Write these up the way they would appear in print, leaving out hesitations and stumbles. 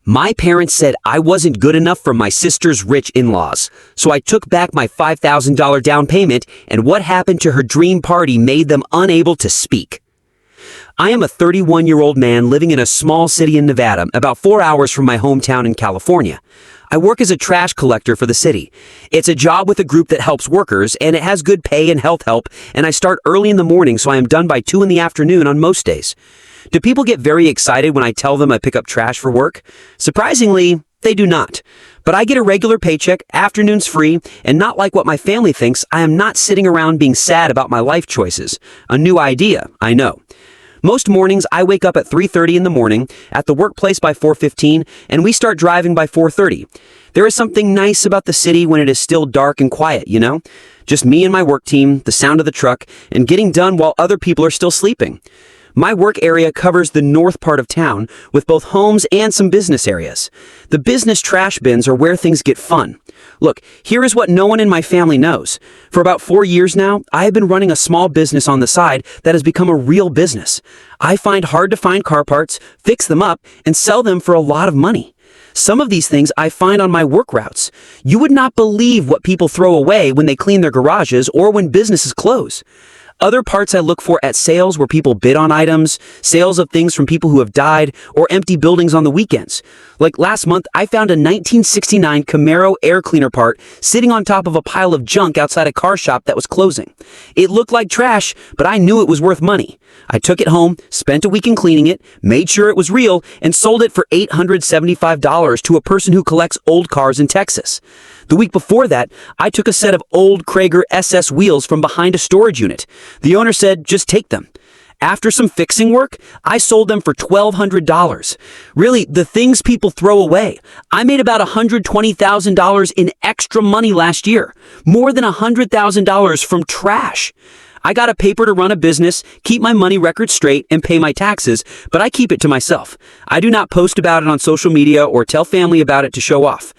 My parents said I wasn't good enough for my sister's rich in-laws, so I took back my $5,000 down payment, and what happened to her dream party made them unable to speak. I am a 31-year-old man living in a small city in Nevada, about 4 hours from my hometown in California. I work as a trash collector for the city. It's a job with a group that helps workers, and it has good pay and health help, and I start early in the morning, so I am done by 2 in the afternoon on most days. Do people get very excited when I tell them I pick up trash for work? Surprisingly, they do not. But I get a regular paycheck, afternoons free, and not like what my family thinks, I am not sitting around being sad about my life choices. A new idea, I know. Most mornings, I wake up at 3:30 in the morning, at the workplace by 4:15, and we start driving by 4:30. There is something nice about the city when it is still dark and quiet, you know? Just me and my work team, the sound of the truck, and getting done while other people are still sleeping. My work area covers the north part of town, with both homes and some business areas. The business trash bins are where things get fun. Look, here is what no one in my family knows. For about 4 years now, I have been running a small business on the side that has become a real business. I find hard-to-find car parts, fix them up, and sell them for a lot of money. Some of these things I find on my work routes. You would not believe what people throw away when they clean their garages or when businesses close. Other parts I look for at sales where people bid on items, sales of things from people who have died, or empty buildings on the weekends. Like last month, I found a 1969 Camaro air cleaner part sitting on top of a pile of junk outside a car shop that was closing. It looked like trash, but I knew it was worth money. I took it home, spent a weekend cleaning it, made sure it was real, and sold it for $875 to a person who collects old cars in Texas. The week before that, I took a set of old Krager SS wheels from behind a storage unit. The owner said, just take them. After some fixing work, I sold them for $1,200. Really, the things people throw away. I made about $120,000 in extra money last year. More than $100,000 from trash. I got a paper to run a business, keep my money record straight, and pay my taxes, but I keep it to myself. I do not post about it on social media or tell family about it to show off.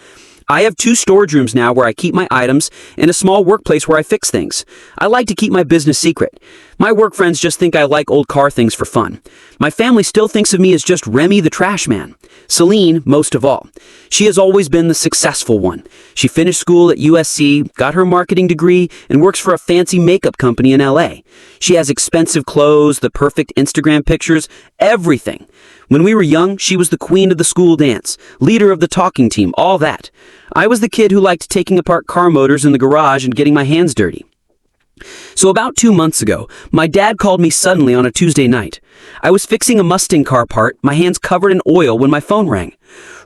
I have 2 storage rooms now where I keep my items and a small workplace where I fix things. I like to keep my business secret. My work friends just think I like old car things for fun. My family still thinks of me as just Remy the trash man. Celine, most of all. She has always been the successful one. She finished school at USC, got her marketing degree, and works for a fancy makeup company in LA. She has expensive clothes, the perfect Instagram pictures, everything. When we were young, she was the queen of the school dance, leader of the talking team, all that. I was the kid who liked taking apart car motors in the garage and getting my hands dirty. So about 2 months ago, my dad called me suddenly on a Tuesday night. I was fixing a Mustang car part, my hands covered in oil, when my phone rang.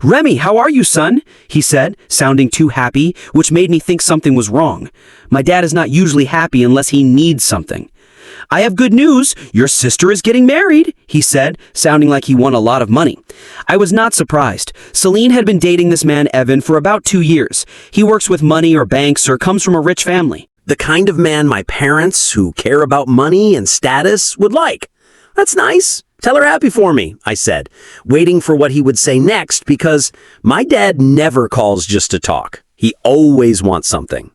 "Remy, how are you, son?" he said, sounding too happy, which made me think something was wrong. My dad is not usually happy unless he needs something. "I have good news. Your sister is getting married," he said, sounding like he won a lot of money. I was not surprised. Celine had been dating this man, Evan, for about 2 years. He works with money or banks or comes from a rich family. The kind of man my parents, who care about money and status, would like. "That's nice. Tell her happy for me," I said, waiting for what he would say next because my dad never calls just to talk. He always wants something.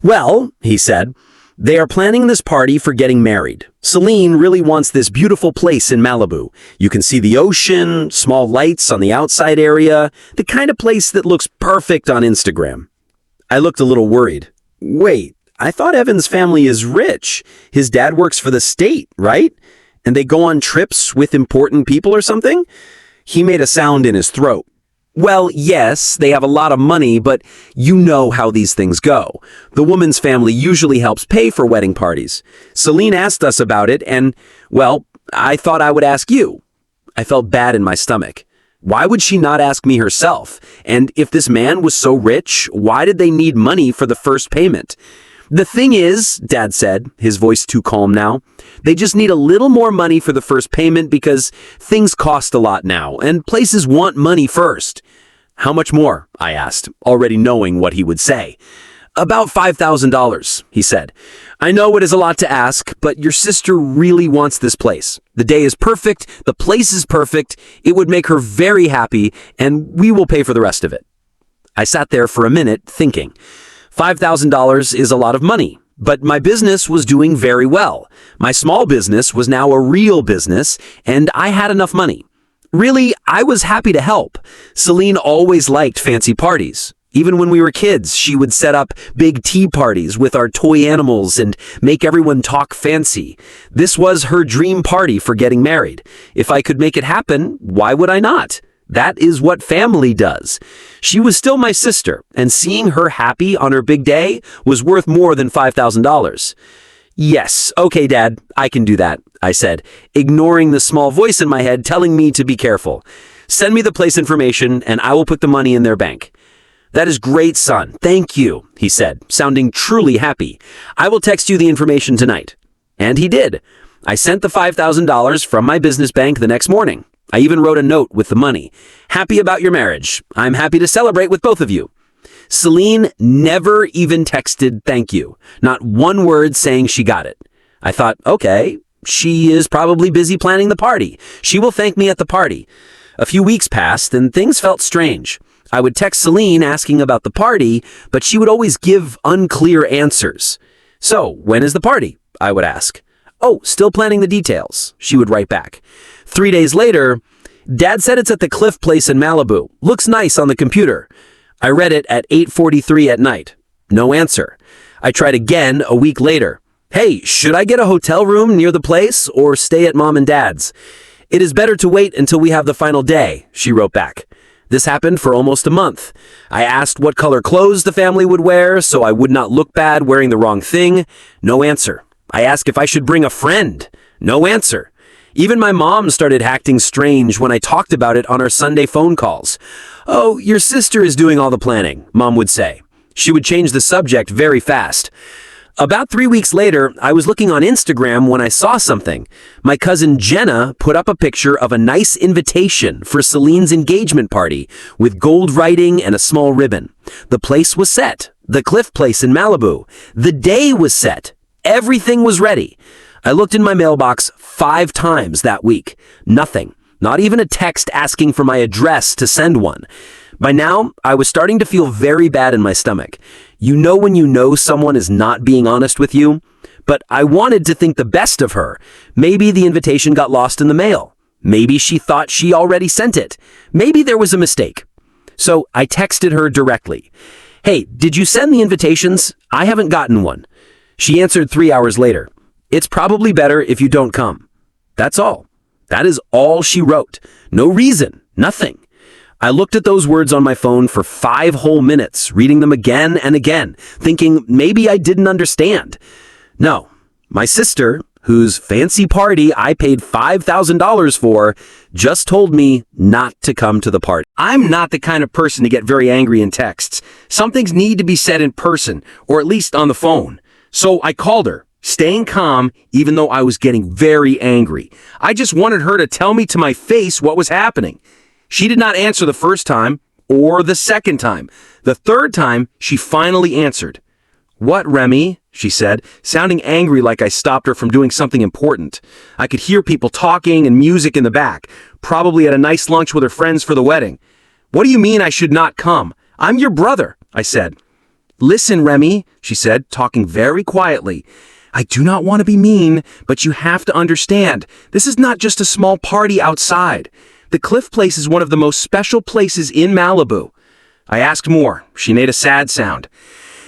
"Well," he said, "they are planning this party for getting married. Celine really wants this beautiful place in Malibu. You can see the ocean, small lights on the outside area, the kind of place that looks perfect on Instagram." I looked a little worried. "Wait, I thought Evan's family is rich. His dad works for the state, right? And they go on trips with important people or something?" He made a sound in his throat. "Well, yes, they have a lot of money, but you know how these things go. The woman's family usually helps pay for wedding parties. Celine asked us about it, and, well, I thought I would ask you." I felt bad in my stomach. Why would she not ask me herself? And if this man was so rich, why did they need money for the first payment? "The thing is," Dad said, his voice too calm now, "they just need a little more money for the first payment because things cost a lot now, and places want money first." "How much more?" I asked, already knowing what he would say. "About $5,000, he said. "I know it is a lot to ask, but your sister really wants this place. The day is perfect, the place is perfect, it would make her very happy, and we will pay for the rest of it." I sat there for a minute, thinking. $5,000 is a lot of money, but my business was doing very well. My small business was now a real business, and I had enough money. Really, I was happy to help. Celine always liked fancy parties. Even when we were kids, she would set up big tea parties with our toy animals and make everyone talk fancy. This was her dream party for getting married. If I could make it happen, why would I not? That is what family does. She was still my sister, and seeing her happy on her big day was worth more than $5,000. Yes, okay, Dad, I can do that, I said, ignoring the small voice in my head telling me to be careful. Send me the place information, and I will put the money in their bank. That is great, son. Thank you, he said, sounding truly happy. I will text you the information tonight. And he did. I sent the $5,000 from my business bank the next morning. I even wrote a note with the money. Happy about your marriage. I'm happy to celebrate with both of you. Celine never even texted thank you. Not one word saying she got it. I thought, okay, she is probably busy planning the party. She will thank me at the party. A few weeks passed and things felt strange. I would text Celine asking about the party, but she would always give unclear answers. So, when is the party? I would ask. Oh, still planning the details, she would write back. 3 days later, Dad said it's at the Cliff Place in Malibu. Looks nice on the computer. I read it at 8:43 at night. No answer. I tried again a week later. Hey, should I get a hotel room near the place or stay at Mom and Dad's? It is better to wait until we have the final day, she wrote back. This happened for almost a month. I asked what color clothes the family would wear so I would not look bad wearing the wrong thing. No answer. I asked if I should bring a friend. No answer. Even my mom started acting strange when I talked about it on our Sunday phone calls. Oh, your sister is doing all the planning, Mom would say. She would change the subject very fast. About 3 weeks later, I was looking on Instagram when I saw something. My cousin Jenna put up a picture of a nice invitation for Celine's engagement party with gold writing and a small ribbon. The place was set. The Cliff Place in Malibu. The day was set. Everything was ready. I looked in my mailbox 5 times that week. Nothing. Not even a text asking for my address to send one. By now, I was starting to feel very bad in my stomach. You know when you know someone is not being honest with you? But I wanted to think the best of her. Maybe the invitation got lost in the mail. Maybe she thought she already sent it. Maybe there was a mistake. So I texted her directly. Hey, did you send the invitations? I haven't gotten one. She answered 3 hours later. It's probably better if you don't come. That's all. That is all she wrote. No reason. Nothing. I looked at those words on my phone for 5 whole minutes, reading them again and again, thinking maybe I didn't understand. No, my sister, whose fancy party I paid $5,000 for, just told me not to come to the party. I'm not the kind of person to get very angry in texts. Some things need to be said in person, or at least on the phone. So I called her, staying calm even though I was getting very angry. I just wanted her to tell me to my face what was happening. She did not answer the first time or the second time. The third time, she finally answered. What, Remy? She said, sounding angry like I stopped her from doing something important. I could hear people talking and music in the back, probably at a nice lunch with her friends for the wedding. What do you mean I should not come? I'm your brother, I said. Listen, Remy, she said, talking very quietly. I do not want to be mean, but you have to understand, this is not just a small party outside. The Cliff Place is one of the most special places in Malibu. I asked more. She made a sad sound.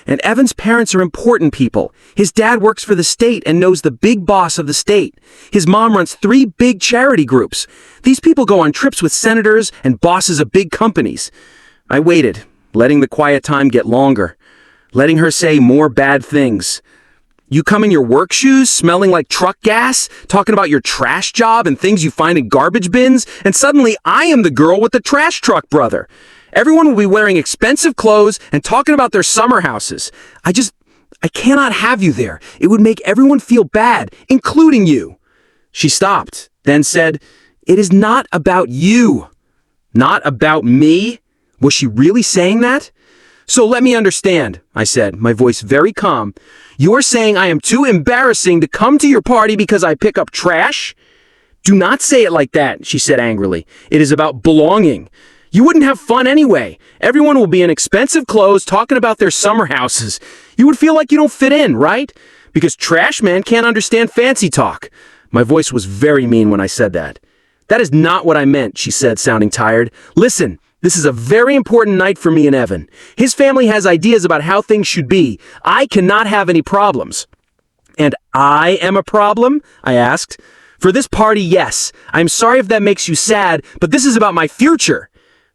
And Evan's parents are important people. His dad works for the state and knows the big boss of the state. His mom runs 3 big charity groups. These people go on trips with senators and bosses of big companies. I waited, letting the quiet time get longer, letting her say more bad things. You come in your work shoes, smelling like truck gas, talking about your trash job and things you find in garbage bins, and suddenly I am the girl with the trash truck brother. Everyone will be wearing expensive clothes and talking about their summer houses. I cannot have you there. It would make everyone feel bad, including you. She stopped, then said, It is not about you. Not about me? Was she really saying that? So let me understand, I said, my voice very calm. You're saying I am too embarrassing to come to your party because I pick up trash? Do not say it like that, she said angrily. It is about belonging. You wouldn't have fun anyway. Everyone will be in expensive clothes talking about their summer houses. You would feel like you don't fit in, right? Because trash man can't understand fancy talk. My voice was very mean when I said that. "That is not what I meant," she said, sounding tired. "Listen, this is a very important night for me and Evan. His family has ideas about how things should be. I cannot have any problems." "And I am a problem?" I asked. "For this party, yes. I'm sorry if that makes you sad, but this is about my future."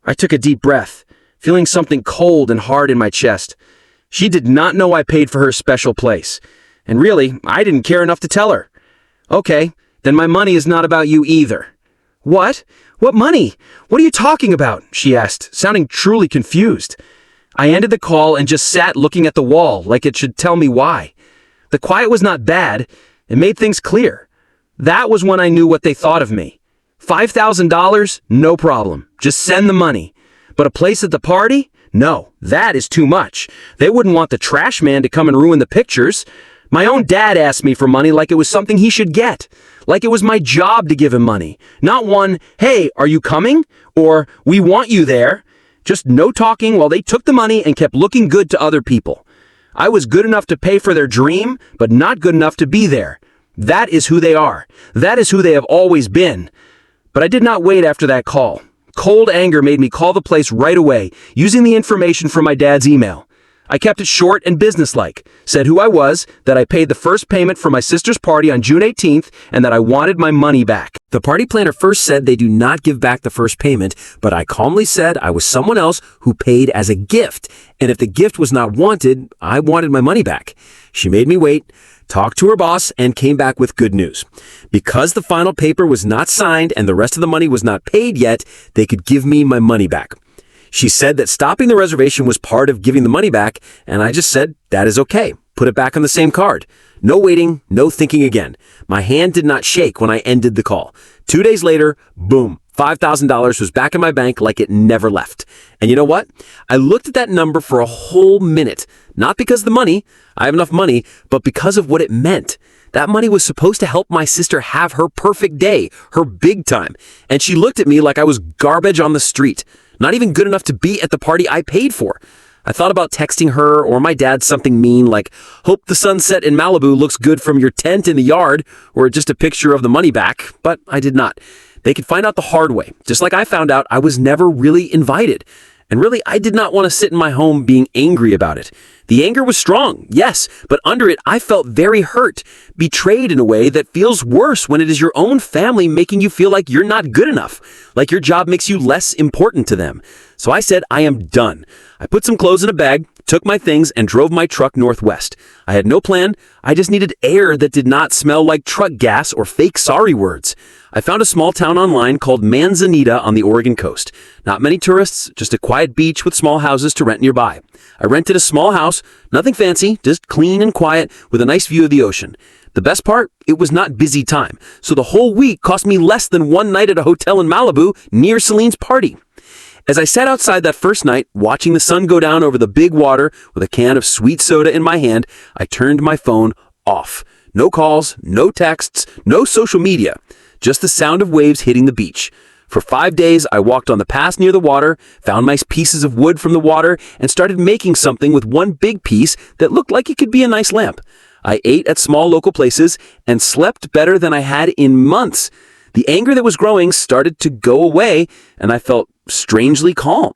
I took a deep breath, feeling something cold and hard in my chest. She did not know I paid for her special place. And really, I didn't care enough to tell her. "Okay, then my money is not about you either." "What? What money? What are you talking about?" she asked, sounding truly confused. I ended the call and just sat looking at the wall like it should tell me why. The quiet was not bad. It made things clear. That was when I knew what they thought of me. $5,000? No problem. Just send the money. But a place at the party? No, that is too much. They wouldn't want the trash man to come and ruin the pictures. My own dad asked me for money like it was something he should get. Like it was my job to give him money. Not one, "Hey, are you coming?" Or, "We want you there." Just no talking while they took the money and kept looking good to other people. I was good enough to pay for their dream, but not good enough to be there. That is who they are. That is who they have always been. But I did not wait after that call. Cold anger made me call the place right away, using the information from my dad's email. I kept it short and businesslike, said who I was, that I paid the first payment for my sister's party on June 18th, and that I wanted my money back. The party planner first said they do not give back the first payment, but I calmly said I was someone else who paid as a gift, and if the gift was not wanted, I wanted my money back. She made me wait, talked to her boss, and came back with good news. Because the final paper was not signed and the rest of the money was not paid yet, they could give me my money back. She said that stopping the reservation was part of giving the money back, and I just said, that is okay. Put it back on the same card. No waiting, no thinking again. My hand did not shake when I ended the call. 2 days later, boom, $5,000 was back in my bank like it never left. And you know what? I looked at that number for a whole minute. Not because of the money, I have enough money, but because of what it meant. That money was supposed to help my sister have her perfect day, her big time. And she looked at me like I was garbage on the street. Not even good enough to be at the party I paid for. I thought about texting her or my dad something mean like, "Hope the sunset in Malibu looks good from your tent in the yard," or just a picture of the money back, but I did not. They could find out the hard way, just like I found out I was never really invited. And really, I did not want to sit in my home being angry about it. The anger was strong, yes, but under it, I felt very hurt, betrayed in a way that feels worse when it is your own family making you feel like you're not good enough, like your job makes you less important to them. So I said, I am done. I put some clothes in a bag, took my things, and drove my truck northwest. I had no plan. I just needed air that did not smell like truck gas or fake sorry words. I found a small town online called Manzanita on the Oregon coast. Not many tourists, just a quiet beach with small houses to rent nearby. I rented a small house, nothing fancy, just clean and quiet with a nice view of the ocean. The best part, it was not busy time, so the whole week cost me less than one night at a hotel in Malibu near Celine's party. As I sat outside that first night, watching the sun go down over the big water with a can of sweet soda in my hand, I turned my phone off. No calls, no texts, no social media. Just the sound of waves hitting the beach. For 5 days, I walked on the path near the water, found nice pieces of wood from the water, and started making something with one big piece that looked like it could be a nice lamp. I ate at small local places and slept better than I had in months. The anger that was growing started to go away, and I felt strangely calm.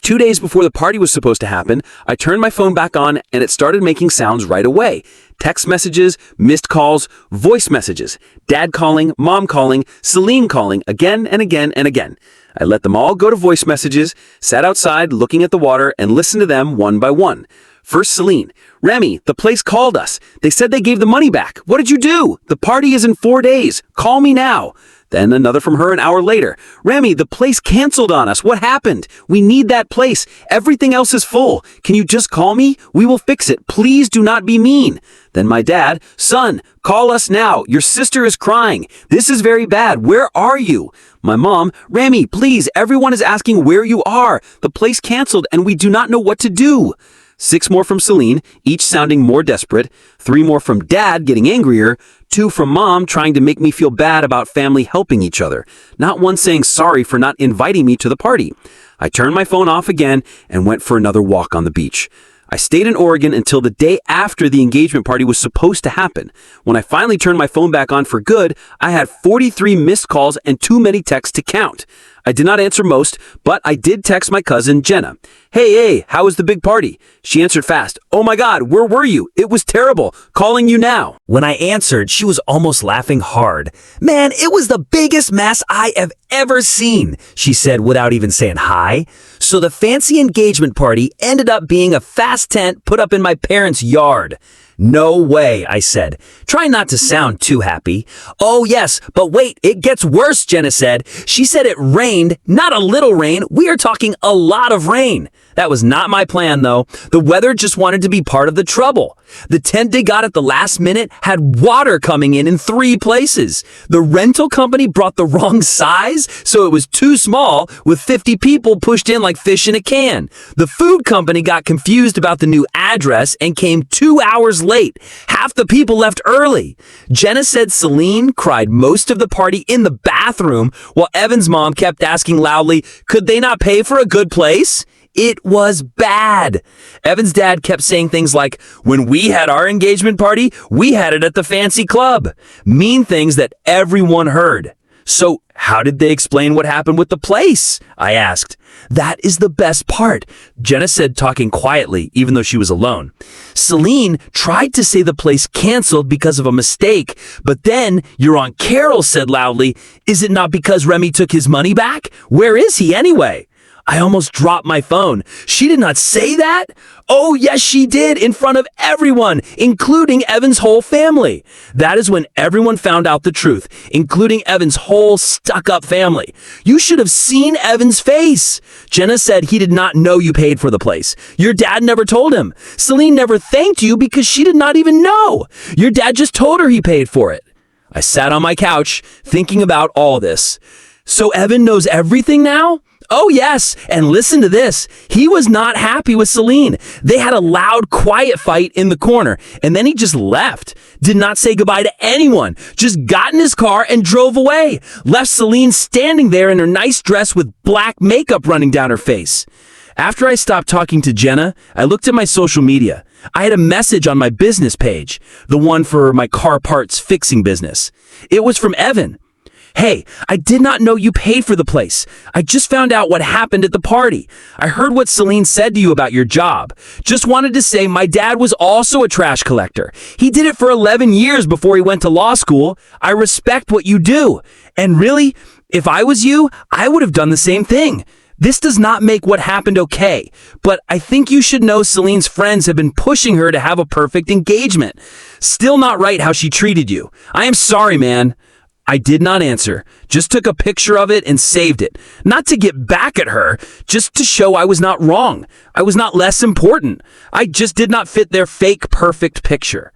2 days before the party was supposed to happen, I turned my phone back on and it started making sounds right away. Text messages, missed calls, voice messages, dad calling, mom calling, Celine calling, again and again and again. I let them all go to voice messages, sat outside looking at the water, and listened to them one by one. First Celine, "Remy, the place called us. They said they gave the money back. What did you do? The party is in 4 days. Call me now." Then another from her an hour later. "Remy, the place canceled on us. What happened? We need that place. Everything else is full. Can you just call me? We will fix it. Please do not be mean." Then my dad, "Son, call us now. Your sister is crying. This is very bad. Where are you?" My mom, "Remy, please, everyone is asking where you are. The place canceled and we do not know what to do." 6 more from Celine, each sounding more desperate. 3 more from Dad, getting angrier. 2 from Mom, trying to make me feel bad about family helping each other. Not one saying sorry for not inviting me to the party. I turned my phone off again and went for another walk on the beach. I stayed in Oregon until the day after the engagement party was supposed to happen. When I finally turned my phone back on for good, I had 43 missed calls and too many texts to count. I did not answer most, but I did text my cousin, Jenna. Hey, how was the big party? She answered fast. Oh my God, where were you? It was terrible. Calling you now. When I answered, she was almost laughing hard. Man, it was the biggest mess I have ever seen, she said without even saying hi. So the fancy engagement party ended up being a fast tent put up in my parents' yard. No way, I said. Try not to sound too happy. Oh yes, but wait, it gets worse, Jenna said. She said it rained, not a little rain. We are talking a lot of rain. That was not my plan, though. The weather just wanted to be part of the trouble. The tent they got at the last minute had water coming in 3 places. The rental company brought the wrong size, so it was too small, with 50 people pushed in like fish in a can. The food company got confused about the new address and came 2 hours late. Half the people left early. Jenna said Celine cried most of the party in the bathroom, while Evan's mom kept asking loudly, could they not pay for a good place? It was bad. Evan's dad kept saying things like, when we had our engagement party, we had it at the fancy club. Mean things that everyone heard. So how did they explain what happened with the place? I asked. That is the best part, Jenna said, talking quietly, even though she was alone. Celine tried to say the place canceled because of a mistake, but then your Aunt Carol said loudly, is it not because Remy took his money back? Where is he anyway? I almost dropped my phone. She did not say that? Oh, yes, she did, in front of everyone, including Evan's whole family. That is when everyone found out the truth, including Evan's whole stuck-up family. You should have seen Evan's face. Jenna said he did not know you paid for the place. Your dad never told him. Celine never thanked you because she did not even know. Your dad just told her he paid for it. I sat on my couch, thinking about all this. So Evan knows everything now? Oh yes, and listen to this. He was not happy with Celine. They had a loud, quiet fight in the corner, and then he just left. Did not say goodbye to anyone. Just got in his car and drove away. Left Celine standing there in her nice dress with black makeup running down her face. After I stopped talking to Jenna, I looked at my social media. I had a message on my business page, the one for my car parts fixing business. It was from Evan. Hey, I did not know you paid for the place. I just found out what happened at the party. I heard what Celine said to you about your job. Just wanted to say my dad was also a trash collector. He did it for 11 years before he went to law school. I respect what you do. And really, if I was you, I would have done the same thing. This does not make what happened okay, but I think you should know Celine's friends have been pushing her to have a perfect engagement. Still not right how she treated you. I am sorry, man. I did not answer, just took a picture of it and saved it. Not to get back at her, just to show I was not wrong. I was not less important. I just did not fit their fake perfect picture.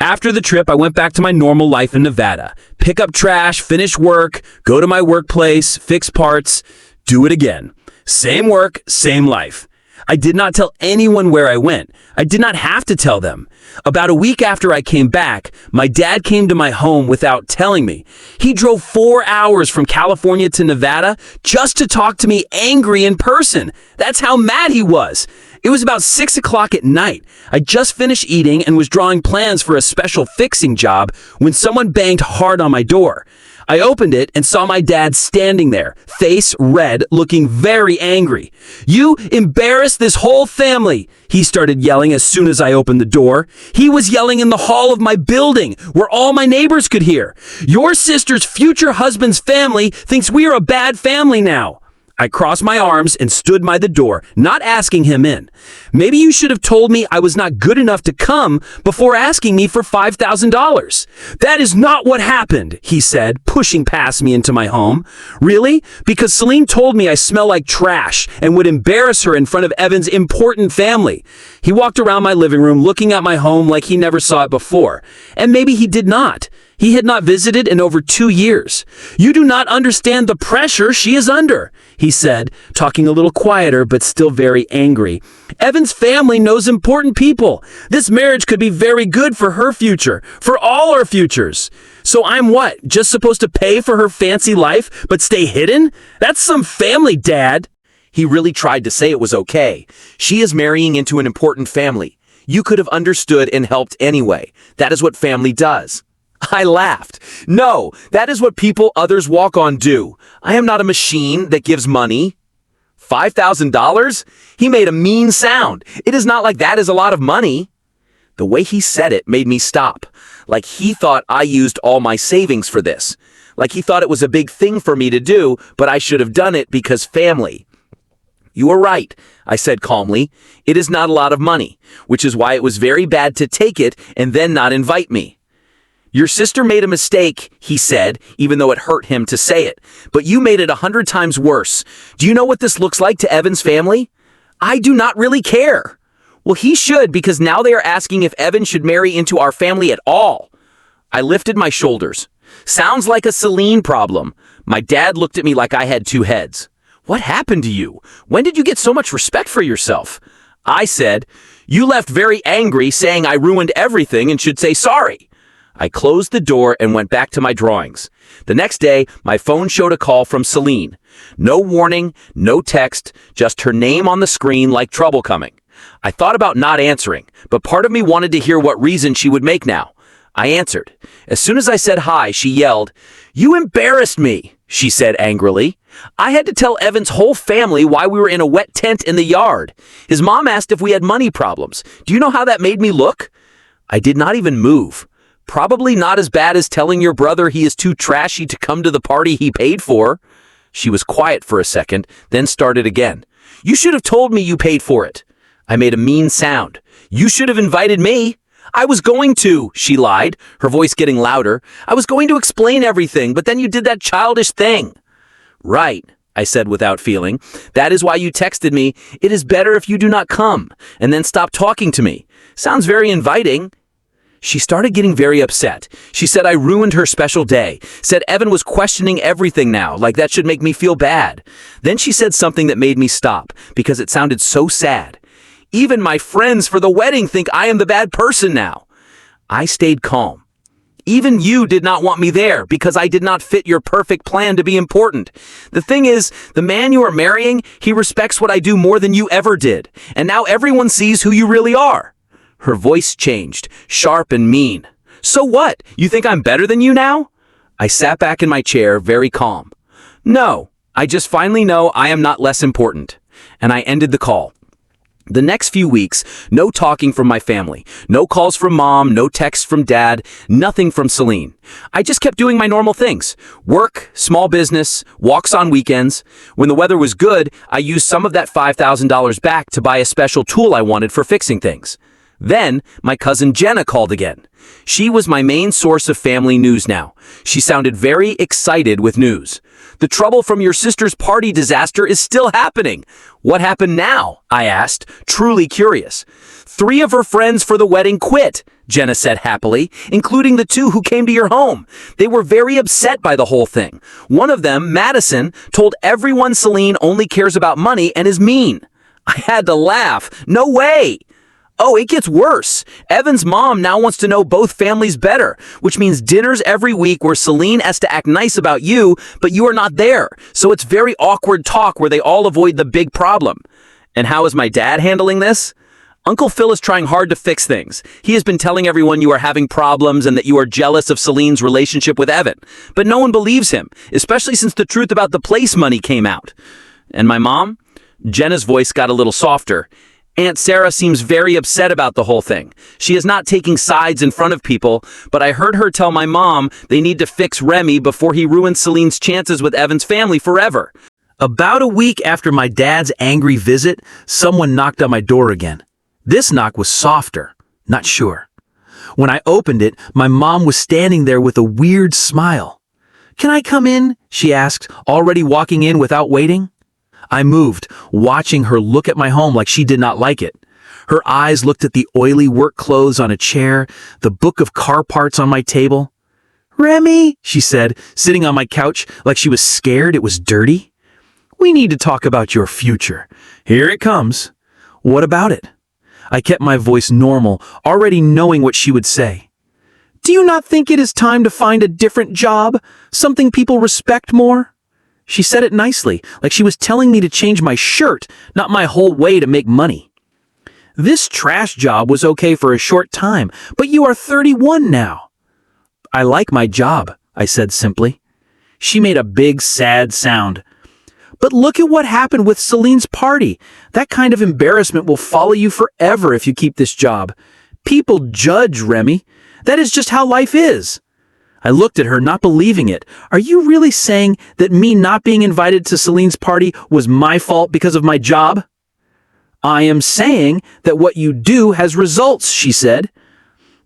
After the trip, I went back to my normal life in Nevada. Pick up trash, finish work, go to my workplace, fix parts, do it again. Same work, same life. I did not tell anyone where I went. I did not have to tell them. About a week after I came back, my dad came to my home without telling me. He drove 4 hours from California to Nevada just to talk to me angry in person. That's how mad he was. It was about 6 o'clock at night. I just finished eating and was drawing plans for a special fixing job when someone banged hard on my door. I opened it and saw my dad standing there, face red, looking very angry. You embarrassed this whole family, he started yelling as soon as I opened the door. He was yelling in the hall of my building, where all my neighbors could hear. Your sister's future husband's family thinks we are a bad family now. I crossed my arms and stood by the door, not asking him in. Maybe you should have told me I was not good enough to come before asking me for $5,000. That is not what happened, he said, pushing past me into my home. Really? Because Celine told me I smell like trash and would embarrass her in front of Evan's important family. He walked around my living room looking at my home like he never saw it before. And maybe he did not. He had not visited in over 2 years. You do not understand the pressure she is under, he said, talking a little quieter but still very angry. Evan's family knows important people. This marriage could be very good for her future, for all our futures. So I'm what, just supposed to pay for her fancy life but stay hidden? That's some family, Dad. He really tried to say it was okay. She is marrying into an important family. You could have understood and helped anyway. That is what family does. I laughed. No, that is what people others walk on do. I am not a machine that gives money. $5,000? He made a mean sound. It is not like that is a lot of money. The way he said it made me stop. Like he thought I used all my savings for this. Like he thought it was a big thing for me to do, but I should have done it because family. You are right, I said calmly. It is not a lot of money, which is why it was very bad to take it and then not invite me. Your sister made a mistake, he said, even though it hurt him to say it. But you made it 100 times worse. Do you know what this looks like to Evan's family? I do not really care. Well, he should, because now they are asking if Evan should marry into our family at all. I lifted my shoulders. Sounds like a Celine problem. My dad looked at me like I had two heads. What happened to you? When did you get so much respect for yourself? I said, you left very angry, saying I ruined everything and should say sorry. I closed the door and went back to my drawings. The next day, my phone showed a call from Celine. No warning, no text, just her name on the screen like trouble coming. I thought about not answering, but part of me wanted to hear what reason she would make now. I answered. As soon as I said hi, she yelled, "You embarrassed me," she said angrily. I had to tell Evan's whole family why we were in a wet tent in the yard. His mom asked if we had money problems. Do you know how that made me look? I did not even move. Probably not as bad as telling your brother he is too trashy to come to the party he paid for. She was quiet for a second, then started again. You should have told me you paid for it. I made a mean sound. You should have invited me. I was going to, she lied, her voice getting louder. I was going to explain everything, but then you did that childish thing. Right, I said without feeling. That is why you texted me, "It is better if you do not come," and then stopped talking to me. Sounds very inviting. She started getting very upset. She said I ruined her special day, said Evan was questioning everything now, like that should make me feel bad. Then she said something that made me stop, because it sounded so sad. Even my friends for the wedding think I am the bad person now. I stayed calm. Even you did not want me there because I did not fit your perfect plan to be important. The thing is, the man you are marrying, he respects what I do more than you ever did. And now everyone sees who you really are. Her voice changed, sharp and mean. So what? You think I'm better than you now? I sat back in my chair, very calm. No, I just finally know I am not less important. And I ended the call. The next few weeks, no talking from my family, no calls from mom, no texts from dad, nothing from Celine. I just kept doing my normal things. Work, small business, walks on weekends. When the weather was good, I used some of that $5,000 back to buy a special tool I wanted for fixing things. Then, my cousin Jenna called again. She was my main source of family news now. She sounded very excited with news. The trouble from your sister's party disaster is still happening. What happened now? I asked, truly curious. 3 of her friends for the wedding quit, Jenna said happily, including the 2 who came to your home. They were very upset by the whole thing. One of them, Madison, told everyone Celine only cares about money and is mean. I had to laugh. No way! Oh, it gets worse. Evan's mom now wants to know both families better, which means dinners every week where Celine has to act nice about you, but you are not there. So it's very awkward talk where they all avoid the big problem. And how is my dad handling this? Uncle Phil is trying hard to fix things. He has been telling everyone you are having problems and that you are jealous of Celine's relationship with Evan. But no one believes him, especially since the truth about the place money came out. And my mom? Jenna's voice got a little softer. Aunt Sarah seems very upset about the whole thing. She is not taking sides in front of people, but I heard her tell my mom they need to fix Remy before he ruins Celine's chances with Evan's family forever. About a week after my dad's angry visit, someone knocked on my door again. This knock was softer, not sure. When I opened it, my mom was standing there with a weird smile. "Can I come in?" she asked, already walking in without waiting. I moved, watching her look at my home like she did not like it. Her eyes looked at the oily work clothes on a chair, the book of car parts on my table. "Remy," she said, sitting on my couch like she was scared it was dirty. "We need to talk about your future. Here it comes." "What about it?" I kept my voice normal, already knowing what she would say. "Do you not think it is time to find a different job? Something people respect more?" She said it nicely, like she was telling me to change my shirt, not my whole way to make money. This trash job was okay for a short time, but you are 31 now. I like my job, I said simply. She made a big, sad sound. But look at what happened with Celine's party. That kind of embarrassment will follow you forever if you keep this job. People judge, Remy. That is just how life is. I looked at her, not believing it. Are you really saying that me not being invited to Celine's party was my fault because of my job? I am saying that what you do has results, she said.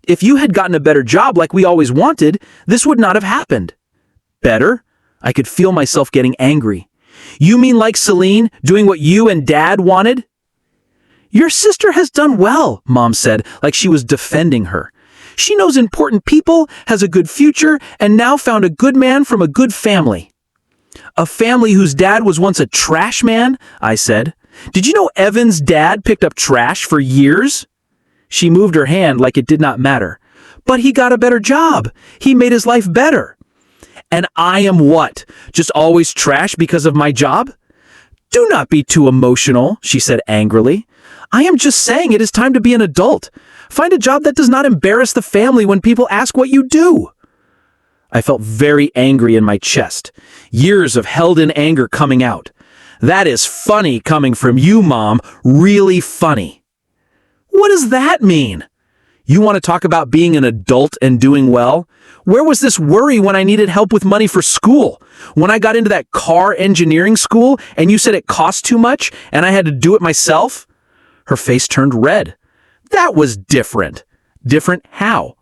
If you had gotten a better job like we always wanted, this would not have happened. Better? I could feel myself getting angry. You mean like Celine, doing what you and Dad wanted? Your sister has done well, Mom said, like she was defending her. She knows important people, has a good future, and now found a good man from a good family. A family whose dad was once a trash man, I said. Did you know Evan's dad picked up trash for years? She moved her hand like it did not matter. But he got a better job. He made his life better. And I am what? Just always trash because of my job? Do not be too emotional, she said angrily. I am just saying it is time to be an adult. Find a job that does not embarrass the family when people ask what you do. I felt very angry in my chest. Years of held-in anger coming out. That is funny coming from you, Mom. Really funny. What does that mean? You want to talk about being an adult and doing well? Where was this worry when I needed help with money for school? When I got into that car engineering school and you said it cost too much and I had to do it myself? Her face turned red. That was different. Different how?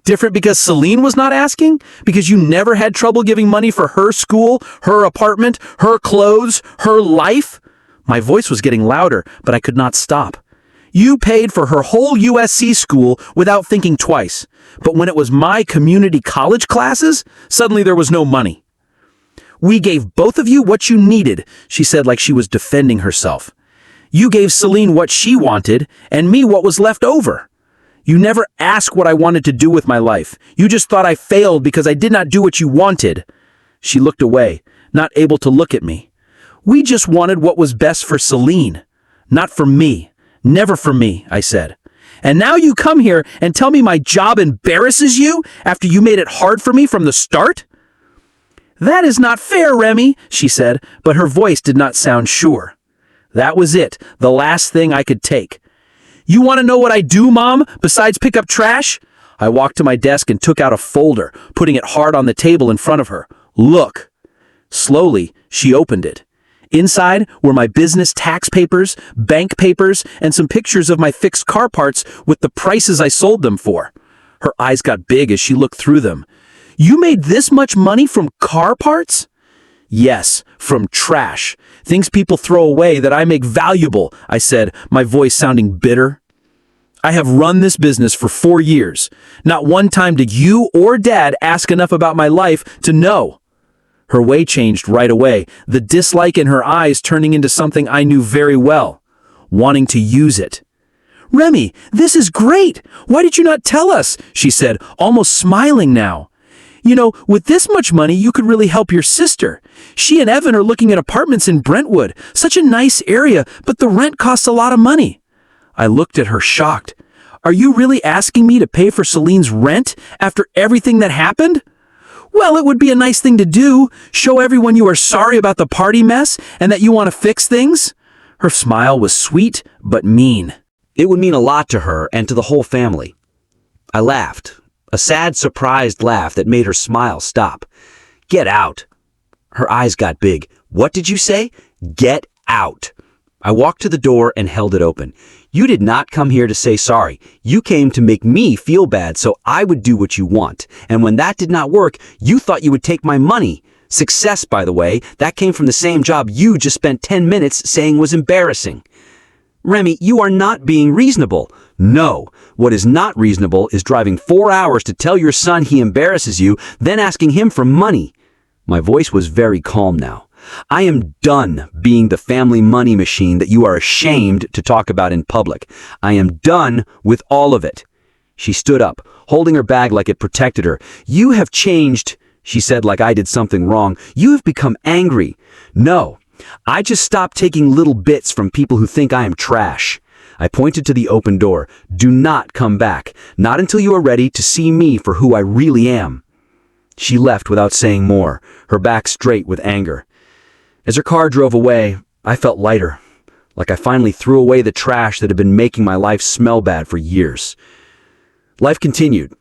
Different because Celine was not asking? Because you never had trouble giving money for her school, her apartment, her clothes, her life? My voice was getting louder, but I could not stop. You paid for her whole USC school without thinking twice. But when it was my community college classes, suddenly there was no money. We gave both of you what you needed, she said like she was defending herself. You gave Celine what she wanted, and me what was left over. You never asked what I wanted to do with my life. You just thought I failed because I did not do what you wanted. She looked away, not able to look at me. We just wanted what was best for Celine, not for me. Never for me, I said. And now you come here and tell me my job embarrasses you after you made it hard for me from the start? That is not fair, Remy, she said, but her voice did not sound sure. That was it, the last thing I could take. You want to know what I do, Mom, besides pick up trash? I walked to my desk and took out a folder, putting it hard on the table in front of her. Look. Slowly, she opened it. Inside were my business tax papers, bank papers, and some pictures of my fixed car parts with the prices I sold them for. Her eyes got big as she looked through them. You made this much money from car parts? Yes, from trash. Things people throw away that I make valuable, I said, my voice sounding bitter. I have run this business for 4 years. Not one time did you or Dad ask enough about my life to know. Her way changed right away, the dislike in her eyes turning into something I knew very well, wanting to use it. Remy, this is great. Why did you not tell us? She said, almost smiling now. You know, with this much money, you could really help your sister. She and Evan are looking at apartments in Brentwood. Such a nice area, but the rent costs a lot of money. I looked at her shocked. Are you really asking me to pay for Celine's rent after everything that happened? Well, it would be a nice thing to do. Show everyone you are sorry about the party mess and that you want to fix things. Her smile was sweet but mean. It would mean a lot to her and to the whole family. I laughed, a sad, surprised laugh that made her smile stop. Get out. Her eyes got big. What did you say? Get out. I walked to the door and held it open. You did not come here to say sorry. You came to make me feel bad so I would do what you want. And when that did not work, you thought you would take my money. Success, by the way, that came from the same job you just spent 10 minutes saying was embarrassing. Remy, you are not being reasonable. No, what is not reasonable is driving 4 hours to tell your son he embarrasses you, then asking him for money. My voice was very calm now. I am done being the family money machine that you are ashamed to talk about in public. I am done with all of it. She stood up, holding her bag like it protected her. You have changed, she said like I did something wrong. You have become angry. No, I just stopped taking little bits from people who think I am trash. I pointed to the open door. Do not come back. Not until you are ready to see me for who I really am. She left without saying more, her back straight with anger. As her car drove away, I felt lighter, like I finally threw away the trash that had been making my life smell bad for years. Life continued.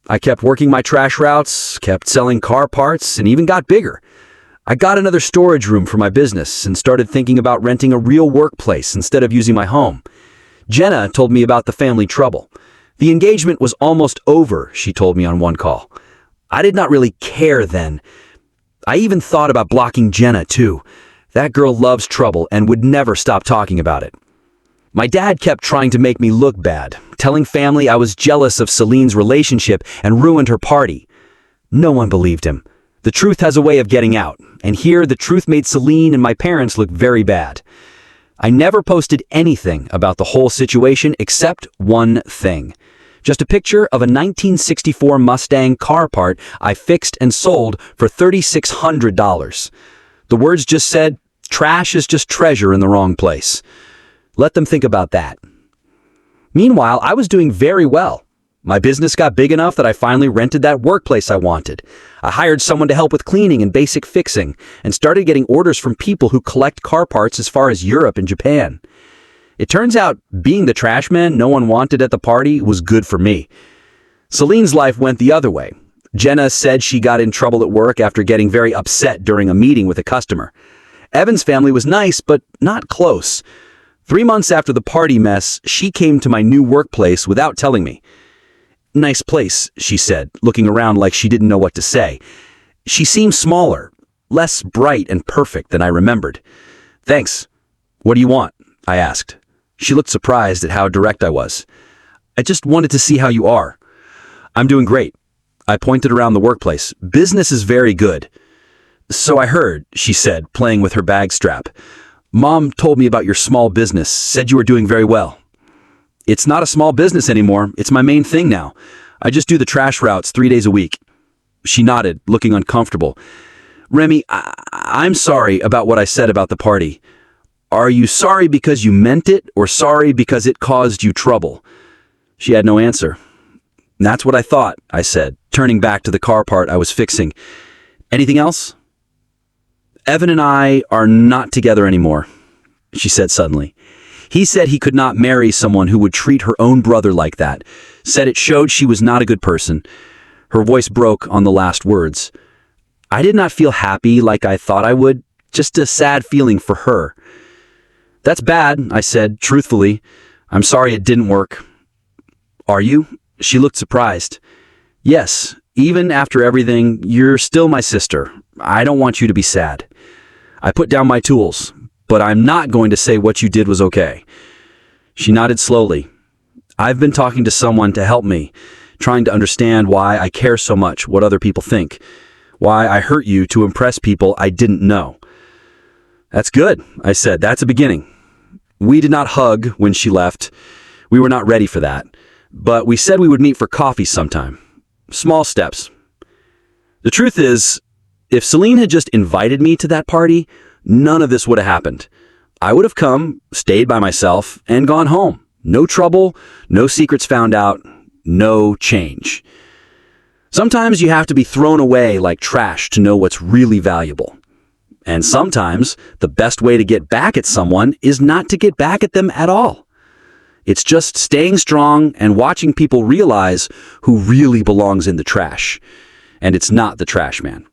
I kept working my trash routes, kept selling car parts, and even got bigger. I got another storage room for my business and started thinking about renting a real workplace instead of using my home. Jenna told me about the family trouble. The engagement was almost over, she told me on one call. I did not really care then. I even thought about blocking Jenna, too. That girl loves trouble and would never stop talking about it. My dad kept trying to make me look bad, telling family I was jealous of Celine's relationship and ruined her party. No one believed him. The truth has a way of getting out, and here the truth made Celine and my parents look very bad. I never posted anything about the whole situation except one thing. Just a picture of a 1964 Mustang car part I fixed and sold for $3,600. The words just said, "Trash is just treasure in the wrong place." Let them think about that. Meanwhile, I was doing very well. My business got big enough that I finally rented that workplace I wanted. I hired someone to help with cleaning and basic fixing, and started getting orders from people who collect car parts as far as Europe and Japan. It turns out being the trash man no one wanted at the party was good for me. Celine's life went the other way. Jenna said she got in trouble at work after getting very upset during a meeting with a customer. Evan's family was nice, but not close. 3 months after the party mess, she came to my new workplace without telling me. "Nice place," she said, looking around like she didn't know what to say. She seemed smaller, less bright and perfect than I remembered. "Thanks. What do you want?" I asked. She looked surprised at how direct I was. "I just wanted to see how you are." "I'm doing great." I pointed around the workplace. "Business is very good." "So I heard," she said, playing with her bag strap. "Mom told me about your small business, said you were doing very well." "It's not a small business anymore. It's my main thing now. I just do the trash routes 3 days a week." She nodded, looking uncomfortable. "Remy, I'm sorry about what I said about the party. Are you sorry because you meant it, or sorry because it caused you trouble?" She had no answer. "That's what I thought," I said, turning back to the car part I was fixing. "Anything else?" "Evan and I are not together anymore," she said suddenly. "He said he could not marry someone who would treat her own brother like that. Said it showed she was not a good person." Her voice broke on the last words. I did not feel happy like I thought I would, just a sad feeling for her. "That's bad," I said, truthfully. "I'm sorry it didn't work." "Are you?" She looked surprised. "Yes, even after everything, you're still my sister. I don't want you to be sad." I put down my tools. "But I'm not going to say what you did was okay." She nodded slowly. "I've been talking to someone to help me, trying to understand why I care so much what other people think, why I hurt you to impress people I didn't know." "That's good," I said. "That's a beginning." We did not hug when she left. We were not ready for that. But we said we would meet for coffee sometime. Small steps. The truth is, if Celine had just invited me to that party, none of this would have happened. I would have come, stayed by myself, and gone home. No trouble, no secrets found out, no change. Sometimes you have to be thrown away like trash to know what's really valuable. And sometimes the best way to get back at someone is not to get back at them at all. It's just staying strong and watching people realize who really belongs in the trash. And it's not the trash man.